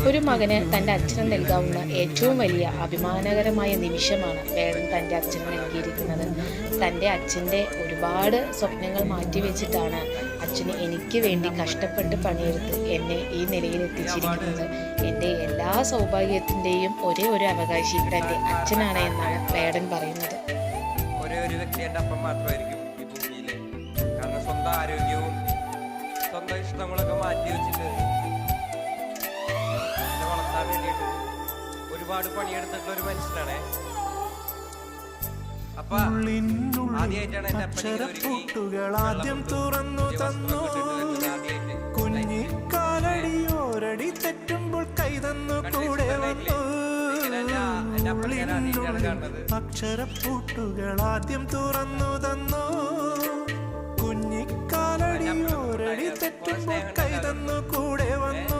ഒരു മകന് തൻ്റെ അച്ഛന് നൽകാവുന്ന ഏറ്റവും വലിയ അഭിമാനകരമായ നിമിഷമാണ് വേടൻ തൻ്റെ അച്ഛന് നൽകിയിരിക്കുന്നത്. തൻ്റെ അച്ഛൻ്റെ ഒരുപാട് സ്വപ്നങ്ങൾ മാറ്റിവെച്ചിട്ടാണ് അച്ഛന് എനിക്ക് വേണ്ടി കഷ്ടപ്പെട്ട് പണിയെടുത്ത് എന്നെ ഈ നിലയിൽ എത്തിച്ചിരിക്കുന്നത്. എൻ്റെ എല്ലാ സൗഭാഗ്യത്തിൻ്റെയും ഒരേ ഒരു അവകാശി തൻ്റെ അച്ഛനാണ് എന്നാണ് വേടൻ പറയുന്നത്. ഒരേ ഒരു വ്യക്തി എൻ്റെ അപ്പം മാത്രമായിരിക്കും ഈ ഭൂമിയിൽ. കാരണം സ്വന്തം ആരോഗ്യവും സ്വന്തം ഇഷ്ടങ്ങളൊക്കെ മാറ്റി വെച്ചിട്ട് വളർത്താൻ വേണ്ടിയിട്ട് ഒരുപാട് പണിയെടുത്തിട്ടുള്ള ഒരു മനുഷ്യനാണ്. അപ്പൊ ആദ്യമായിട്ടാണ് എന്റെ അക്ഷരപ്പൂട്ടുകൾ ആദ്യം തുറന്നു തന്നു. കുഞ്ഞിക്കാലടിയോരടി തെറ്റുമ്പോൾ കൈതന്നു കൂടെ വന്നു. അക്ഷരപ്പൂട്ടുകൾ ആദ്യം തുറന്നു തന്നു. കുഞ്ഞിക്കാലടിയോരടി തെറ്റുമ്പോൾ കൈതന്നു കൂടെ വന്നു.